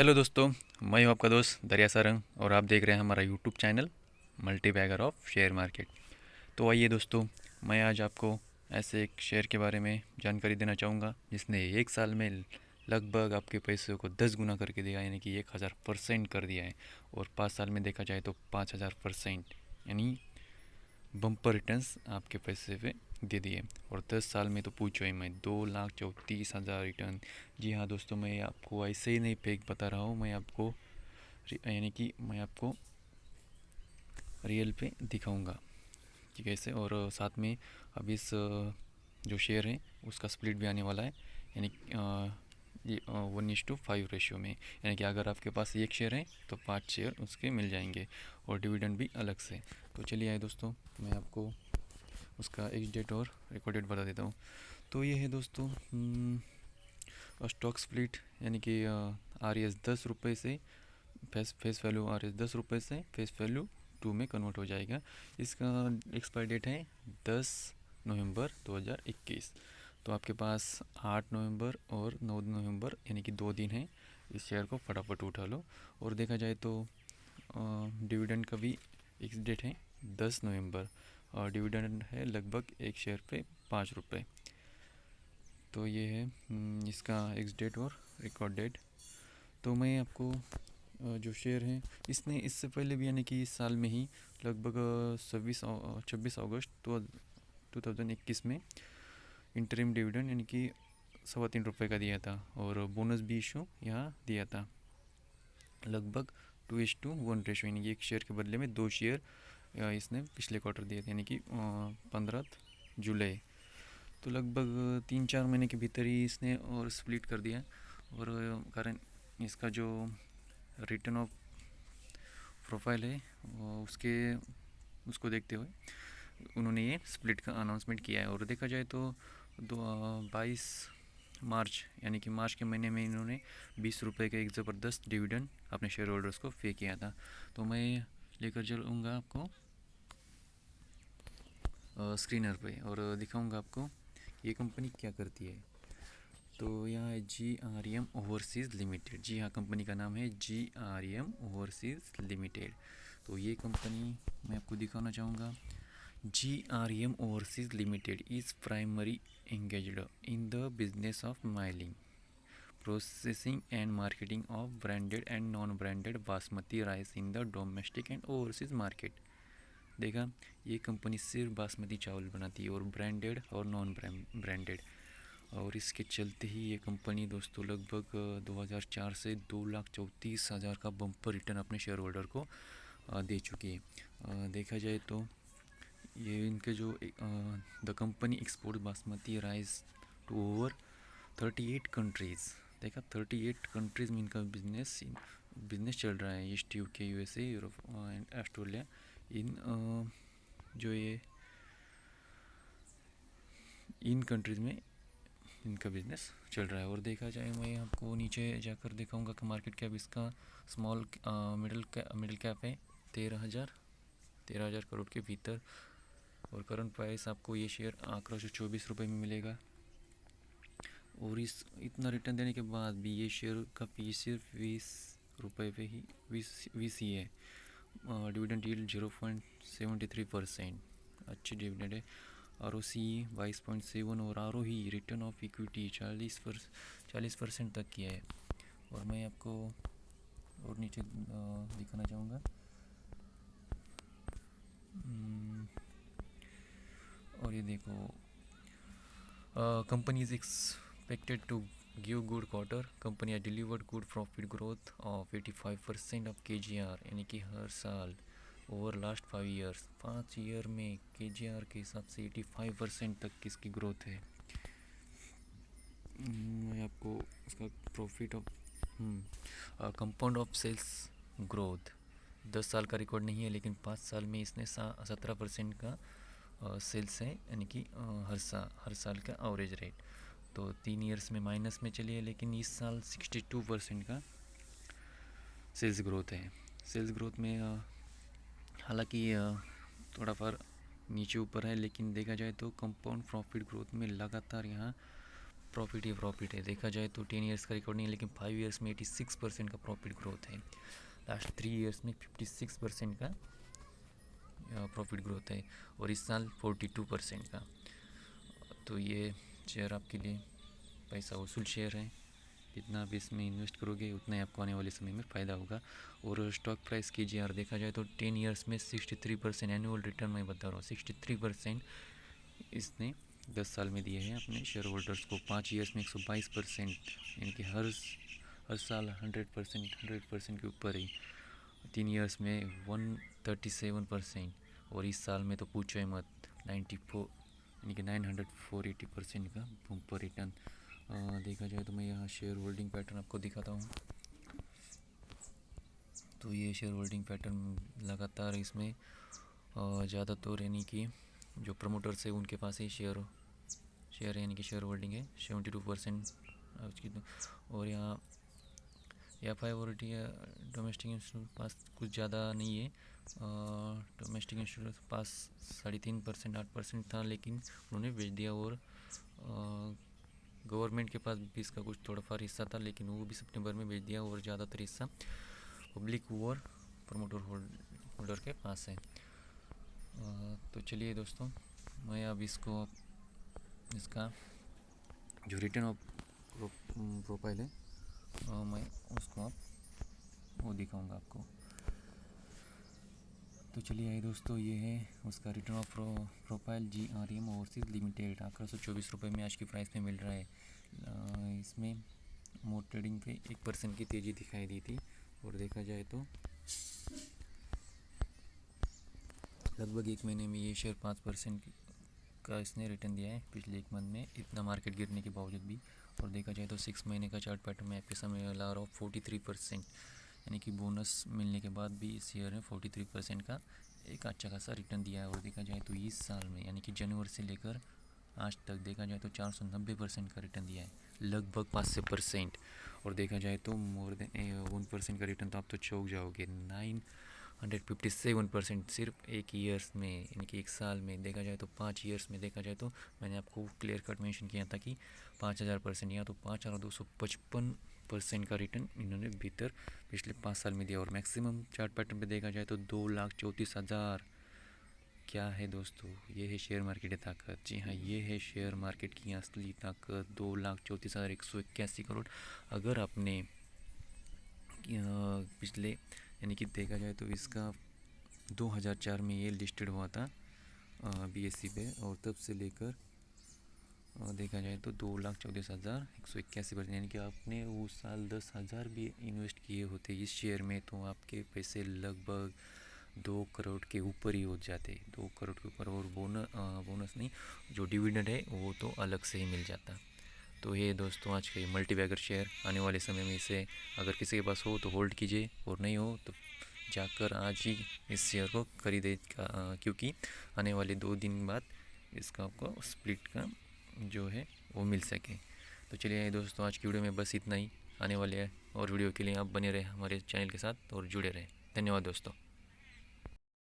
Hello दोस्तों, मैं हूं आपका दोस्त दरिया सारंग और आप देख रहे हैं हमारा YouTube channel multibagger of share market. तो आइए दोस्तों, मैं आज आपको ऐसे एक शेयर के बारे में जानकारी देना चाहूँगा जिसने एक साल में लगभग आपके पैसों को 10 गुना करके दिया, यानी कि 1000% कर दिया है। और 5 साल में देखा जाए तो 5000%, यानी बम्पर रिटर्न्स आपके पैसे पे दे दिए। और 10 साल में तो पूछो ही मैं, 2,34,000 रिटर्न। जी हाँ दोस्तों, मैं आपको ऐसे ही नहीं फेक बता रहा हूँ, मैं आपको यानी कि मैं आपको रियल पे दिखाऊंगा कि कैसे। और साथ में अब इस जो शेयर है उसका स्प्लिट भी आने वाला है, यानी ये 1:5 रेशियो में। यानी कि अगर आपके पास एक शेयर है तो 5 शेयर उसके मिल जाएंगे और डिविडेंड भी अलग से। तो चलिए आए दोस्तों, मैं आपको उसका एग्ज डेट और रिकॉर्ड डेट बता देता हूँ। तो ये है दोस्तों स्टॉक स्प्लिट, यानी कि RS 10 रुपये से फेस वैल्यू RS 10 रुपये से फेस वैल्यू 2 में कन्वर्ट हो जाएगा। इसका एक्सपायर डेट है 10 नवंबर 2021। तो आपके पास 8 नवंबर और 9 नवंबर यानी कि 2 दिन है। इस शेयर को फटाफट उठा लो। और देखा जाए तो डिविडेंड का भी फिक्स डेट है 10 नवंबर, और डिविडेंड है लगभग एक शेयर पे 5 रुपये। तो ये है इसका एक्स डेट और रिकॉर्ड डेट। तो मैं आपको जो शेयर है, इसने इससे पहले भी यानी कि इस साल में ही लगभग 26 अगस्त 2021 में इंटरिम डिविडेंड यानी कि 3.25 रुपये का दिया था, और बोनस भी इशू यहाँ दिया था लगभग 2:1 रेशो, यानी कि एक शेयर के बदले में 2 शेयर इसने पिछले क्वार्टर दिए थे, यानी कि 15 जुलाई। तो लगभग 3-4 महीने के भीतर ही इसने और स्प्लिट कर दिया। और कारण इसका जो रिटर्न ऑफ प्रोफाइल है उसके उसको देखते हुए उन्होंने ये स्प्लिट का अनाउंसमेंट किया है। और देखा जाए तो 22 मार्च यानी कि मार्च के महीने में इन्होंने 20 रुपये का एक ज़बरदस्त डिविडेंड अपने शेयर होल्डर्स को पे किया था। तो मैं लेकर चलूँगा आपको स्क्रीनर पे और दिखाऊंगा आपको ये कंपनी क्या करती है। तो यहाँ है GRM ओवरसीज़ लिमिटेड। जी हाँ, कंपनी का नाम है GRM ओवरसीज़ लिमिटेड। तो ये कंपनी मैं आपको दिखाना चाहूँगा। GRM overseas limited is primary engaged in the business of milling, processing and marketing of branded and non-branded basmati rice in the domestic and overseas market। देखा, ये कंपनी सिर्फ बासमती चावल बनाती है, और ब्रांडेड और नॉन ब्रांडेड। और इसके चलते ही ये कंपनी दोस्तों लगभग 2004 से 2,34,000 का बम्पर रिटर्न अपने शेयर होल्डर को दे चुकी है। देखा जाए तो ये इनके जो the company export basmati rice to over 38 countries. देखा, 38 कंट्रीज़ में इनका बिजनेस चल रहा है। East, UK, USA, Europe and Australia. इन जो ये इन कंट्रीज़ में इनका बिजनेस चल रहा है। और देखा जाए, मैं आपको नीचे जाकर दिखाऊंगा कि मार्केट कैप इसका स्मॉल मिडिल कैप है 13,000 करोड़ के भीतर। और करंट प्राइस आपको ये शेयर 1124 रुपये में मिलेगा। और इस इतना रिटर्न देने के बाद भी ये शेयर का पी सिर्फ 20 रुपये पे ही 20 ही है। डिविडेंड यील्ड 0.73%, अच्छी डिविडेंड है। ROC 22.7 और ROE रिटर्न ऑफ इक्विटी 40% तक की है। और मैं आपको और नीचे दिखाना चाहूँगा। और ये देखो, company is expected to give good quarter. Company has delivered good profit growth of 85% of KGR, यानी कि हर साल ओवर लास्ट 5 ईयर्स 5 ईयर में KGR के हिसाब से 85% तक किसकी ग्रोथ है। मैं आपको उसका profit of compound of sales growth 10 साल का रिकॉर्ड नहीं है, लेकिन 5 साल में इसने 17% का सेल्स है, यानी कि हर साल का एवरेज रेट। तो 3 ईयर्स में माइनस में चली है, लेकिन इस साल 62% का सेल्स ग्रोथ है। सेल्स ग्रोथ में हालांकि थोड़ा फर नीचे ऊपर है, लेकिन देखा जाए तो कंपाउंड प्रॉफिट ग्रोथ में लगातार यहाँ प्रॉफिट ही प्रॉफिट है। देखा जाए तो 10 ईयर्स का रिकॉर्ड नहीं है, लेकिन 5 ईयर्स में 86% का प्रॉफिट ग्रोथ है। लास्ट 3 ईयर्स में 56% का प्रॉफिट ग्रोथ है, और इस साल 42% का। तो ये शेयर आपके लिए पैसा वसूल शेयर है। जितना आप इसमें इन्वेस्ट करोगे उतना ही आपको आने वाले समय में फ़ायदा होगा। और स्टॉक प्राइस की GR देखा जाए तो 10 ईयर्स में 63% एनुअल रिटर्न मैं बता रहा हूँ। 63% इसने 10 साल में दिए हैं अपने शेयर होल्डर्स को। 5 ईयर्स में 122%, यानी कि हर साल 100% के ऊपर ही। 3 ईयर्स में 137%, और इस साल में तो पूछो ही मत, 94 यानी कि 980% का बम्पर रिटर्न। देखा जाए तो मैं यहाँ शेयर होल्डिंग पैटर्न आपको दिखाता हूँ। तो ये शेयर होल्डिंग पैटर्न लगातार इसमें ज़्यादातर यानी कि जो प्रमोटर्स है उनके पास ही शेयर है, यानी कि शेयर होल्डिंग है 72% उसकी। तो और यहाँ FI वॉलिटी है डोमेस्टिक इंस्टीट्यूट पास कुछ ज़्यादा नहीं है। डोमेस्टिक इंस्टीट्यूट पास 3.5% 8% था, लेकिन उन्होंने बेच दिया। और गवर्नमेंट के पास भी इसका कुछ थोड़ा फार हिस्सा था, लेकिन वो भी सितंबर में बेच दिया, और ज़्यादातर हिस्सा पब्लिक और प्रमोटर होल्डर के पास है। तो चलिए दोस्तों, मैं अब इसका जो रिटर्न ऑफ प्रोफाइल है मैं उसको आप वो दिखाऊंगा आपको। तो चलिए आइए दोस्तों, ये है उसका return of profile GRM overseas limited. 1124 रुपये में आज की प्राइस में मिल रहा है। इसमें मोर ट्रेडिंग पे 1% की तेज़ी दिखाई दी थी, और देखा जाए तो लगभग एक महीने में ये शेयर 5% का इसने रिटर्न दिया है पिछले एक मंथ में, इतना मार्केट गिरने के बावजूद भी। और देखा जाए तो 6 महीने का चार्ट पैटर्न में आपके सामने ला रहा हूँ। 43%, यानी कि बोनस मिलने के बाद भी इस ईयर में 43% का एक अच्छा खासा रिटर्न दिया है। और देखा जाए तो इस साल में यानी कि जनवरी से लेकर आज तक देखा जाए तो 490% का रिटर्न दिया है, लगभग 500%। और देखा जाए तो मोर देन 1% का रिटर्न तो आप तो चौंक जाओगे। 957% सिर्फ एक ईयर्स में, यानी कि एक साल में। देखा जाए तो 5 ईयर्स में देखा जाए तो मैंने आपको क्लियर कट मेंशन किया था कि 5000%, या तो 5255% का रिटर्न इन्होंने भीतर पिछले 5 साल में दिया। और मैक्सिमम चार्ट पैटर्न पे देखा जाए तो 2,34,000। क्या है दोस्तों, ये है शेयर मार्केट की ताकत। जी हाँ, ये है शेयर मार्केट की असली ताकत। 2,34,181 करोड़। अगर आपने पिछले यानी कि देखा जाए तो इसका 2004 में ये लिस्टेड हुआ था BSE पे, और तब से लेकर देखा जाए तो 2,34,181%, यानी कि आपने उस साल 10,000 भी इन्वेस्ट किए होते इस शेयर में तो आपके पैसे लगभग 2 करोड़ के ऊपर ही हो जाते, 2 करोड़ के ऊपर। और बोनस नहीं, जो डिविडेंड है वो तो अलग से ही मिल जाता। तो ये दोस्तों आज का ये मल्टीबैगर शेयर, आने वाले समय में इसे अगर किसी के पास हो तो होल्ड कीजिए, और नहीं हो तो जाकर आज ही इस शेयर को खरीदे, क्योंकि आने वाले 2 दिन बाद इसका आपको स्प्लिट का जो है वो मिल सके। तो चलिए दोस्तों, आज की वीडियो में बस इतना ही। आने वाले और वीडियो के लिए आप बने रहे हमारे चैनल के साथ और जुड़े रहें। धन्यवाद दोस्तों।